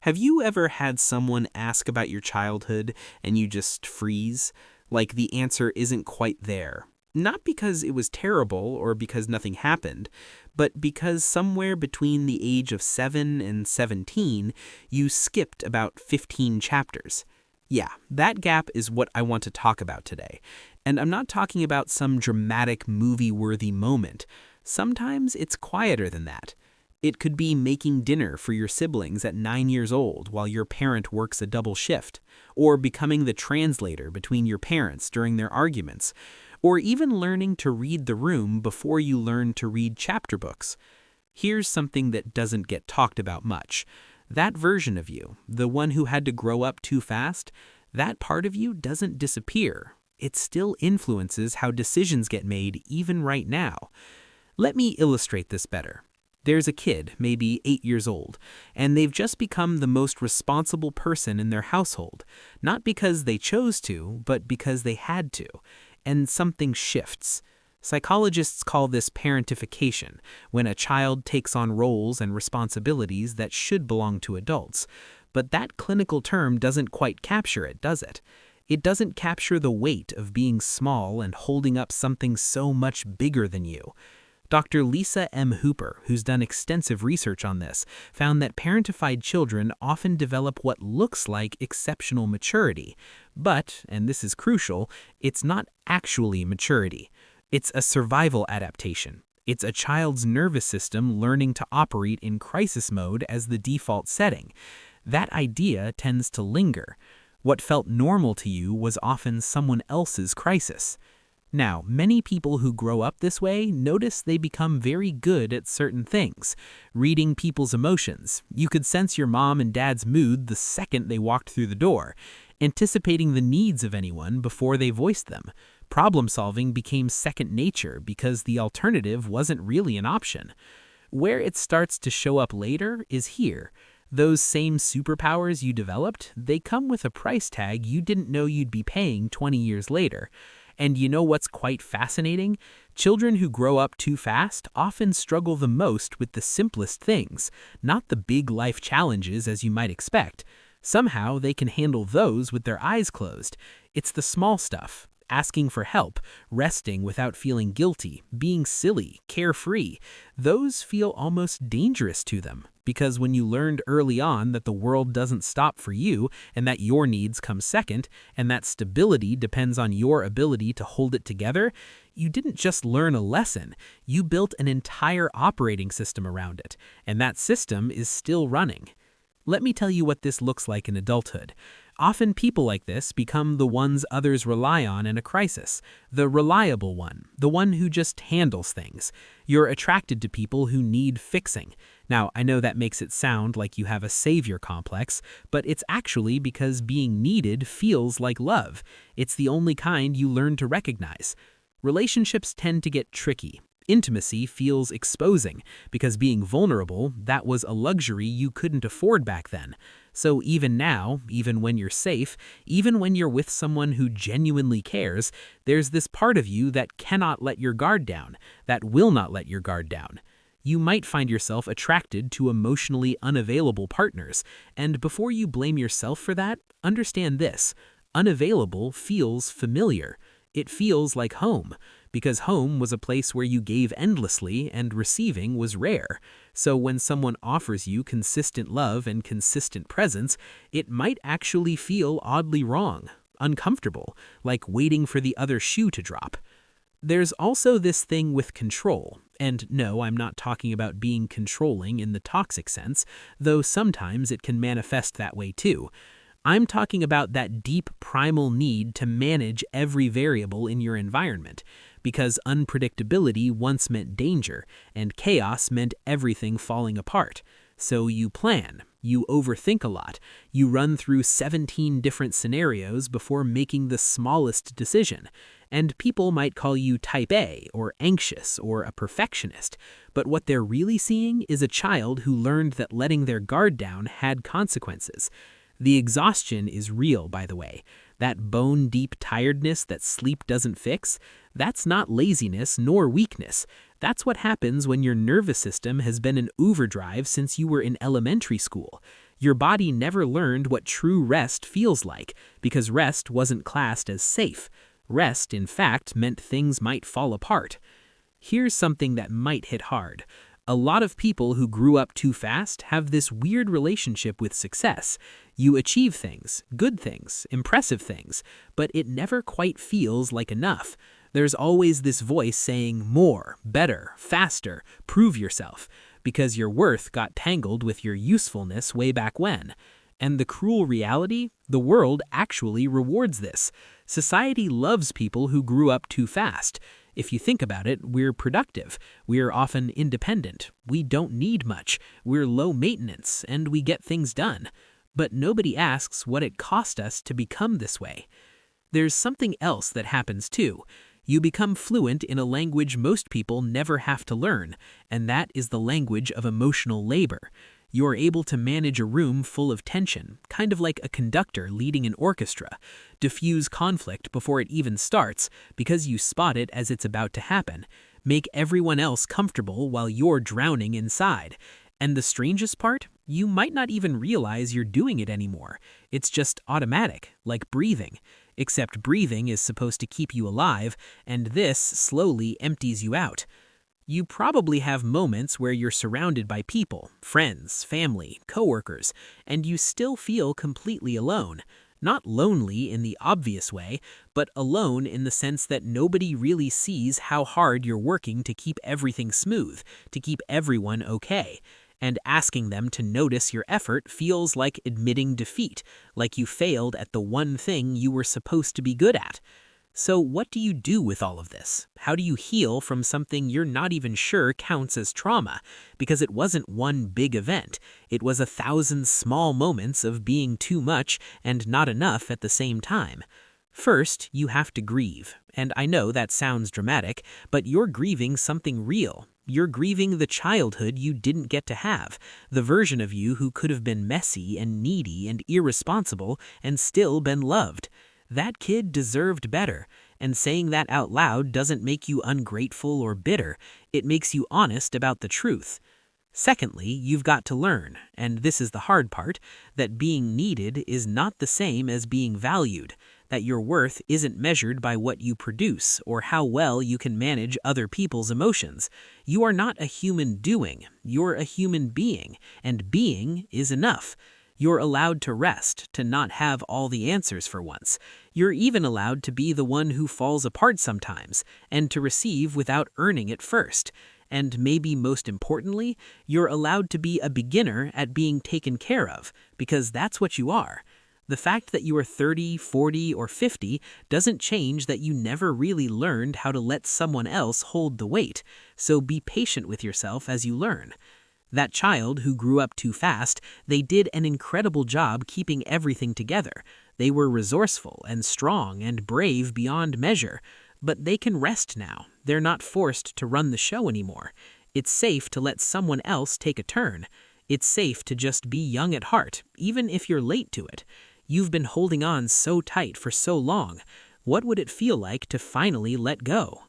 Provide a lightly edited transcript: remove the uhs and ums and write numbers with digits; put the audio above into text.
Have you ever had someone ask about your childhood and you just freeze? Like the answer isn't quite there. Not because it was terrible or because nothing happened, but because somewhere between the age of 7 and 17, you skipped about 15 chapters. Yeah, that gap is what I want to talk about today. And I'm not talking about some dramatic movie-worthy moment. Sometimes it's quieter than that. It could be making dinner for your siblings at 9 years old while your parent works a double shift, or becoming the translator between your parents during their arguments, or even learning to read the room before you learn to read chapter books. Here's something that doesn't get talked about much. That version of you, the one who had to grow up too fast, that part of you doesn't disappear. It still influences how decisions get made even right now. Let me illustrate this better. There's a kid, maybe 8 years old, and they've just become the most responsible person in their household, not because they chose to, but because they had to, and something shifts. Psychologists call this parentification, when a child takes on roles and responsibilities that should belong to adults. But that clinical term doesn't quite capture it, does it? It doesn't capture the weight of being small and holding up something so much bigger than you. Dr. Lisa M. Hooper, who's done extensive research on this, found that parentified children often develop what looks like exceptional maturity. But, and this is crucial, it's not actually maturity. It's a survival adaptation. It's a child's nervous system learning to operate in crisis mode as the default setting. That idea tends to linger. What felt normal to you was often someone else's crisis. Now, many people who grow up this way notice they become very good at certain things. Reading people's emotions. You could sense your mom and dad's mood the second they walked through the door. Anticipating the needs of anyone before they voiced them. Problem solving became second nature because the alternative wasn't really an option. Where it starts to show up later is here. Those same superpowers you developed, they come with a price tag you didn't know you'd be paying 20 years later. And you know what's quite fascinating? Children who grow up too fast often struggle the most with the simplest things, not the big life challenges as you might expect. Somehow they can handle those with their eyes closed. It's the small stuff. Asking for help, resting without feeling guilty, being silly, carefree. Those feel almost dangerous to them. Because when you learned early on that the world doesn't stop for you and that your needs come second and that stability depends on your ability to hold it together, you didn't just learn a lesson, you built an entire operating system around it, and that system is still running. Let me tell you what this looks like in adulthood. Often people like this become the ones others rely on in a crisis, the reliable one, the one who just handles things. You're attracted to people who need fixing. Now, I know that makes it sound like you have a savior complex, but it's actually because being needed feels like love. It's the only kind you learn to recognize. Relationships tend to get tricky. Intimacy feels exposing because being vulnerable, that was a luxury you couldn't afford back then. So even now, even when you're safe, even when you're with someone who genuinely cares, there's this part of you that cannot let your guard down, that will not let your guard down. You might find yourself attracted to emotionally unavailable partners, and before you blame yourself for that, understand this: unavailable feels familiar. It feels like home, because home was a place where you gave endlessly and receiving was rare. So when someone offers you consistent love and consistent presence, it might actually feel oddly wrong, uncomfortable, like waiting for the other shoe to drop. There's also this thing with control. And no, I'm not talking about being controlling in the toxic sense, though sometimes it can manifest that way too. I'm talking about that deep primal need to manage every variable in your environment, because unpredictability once meant danger, and chaos meant everything falling apart. So you plan, you overthink a lot, you run through 17 different scenarios before making the smallest decision. And people might call you type A, or anxious, or a perfectionist, but what they're really seeing is a child who learned that letting their guard down had consequences. The exhaustion is real, by the way. That bone-deep tiredness that sleep doesn't fix, that's not laziness nor weakness. That's what happens when your nervous system has been in overdrive since you were in elementary school. Your body never learned what true rest feels like because rest wasn't classed as safe. Rest, in fact, meant things might fall apart. Here's something that might hit hard. A lot of people who grew up too fast have this weird relationship with success. You achieve things, good things, impressive things, but it never quite feels like enough. There's always this voice saying more, better, faster, prove yourself, because your worth got tangled with your usefulness way back when. And the cruel reality, the world actually rewards this. Society loves people who grew up too fast. If you think about it, we're productive. We're often independent. We don't need much. We're low maintenance, and we get things done. But nobody asks what it cost us to become this way. There's something else that happens too. You become fluent in a language most people never have to learn, and that is the language of emotional labor. You're able to manage a room full of tension, kind of like a conductor leading an orchestra, diffuse conflict before it even starts because you spot it as it's about to happen, make everyone else comfortable while you're drowning inside. And the strangest part? You might not even realize you're doing it anymore. It's just automatic, like breathing. Except breathing is supposed to keep you alive, and this slowly empties you out. You probably have moments where you're surrounded by people, friends, family, coworkers, and you still feel completely alone. Not lonely in the obvious way, but alone in the sense that nobody really sees how hard you're working to keep everything smooth, to keep everyone okay. And asking them to notice your effort feels like admitting defeat, like you failed at the one thing you were supposed to be good at. So what do you do with all of this? How do you heal from something you're not even sure counts as trauma? Because it wasn't one big event. It was 1,000 small moments of being too much and not enough at the same time. First, you have to grieve. And I know that sounds dramatic, but you're grieving something real. You're grieving the childhood you didn't get to have, the version of you who could have been messy and needy and irresponsible and still been loved. That kid deserved better, and saying that out loud doesn't make you ungrateful or bitter. It makes you honest about the truth. Secondly, you've got to learn, and this is the hard part, that being needed is not the same as being valued, that your worth isn't measured by what you produce or how well you can manage other people's emotions. You are not a human doing, you're a human being, and being is enough. You're allowed to rest, to not have all the answers for once. You're even allowed to be the one who falls apart sometimes, and to receive without earning it first. And maybe most importantly, you're allowed to be a beginner at being taken care of, because that's what you are. The fact that you are 30, 40, or 50 doesn't change that you never really learned how to let someone else hold the weight, so be patient with yourself as you learn. That child who grew up too fast, they did an incredible job keeping everything together. They were resourceful and strong and brave beyond measure. But they can rest now. They're not forced to run the show anymore. It's safe to let someone else take a turn. It's safe to just be young at heart, even if you're late to it. You've been holding on so tight for so long. What would it feel like to finally let go?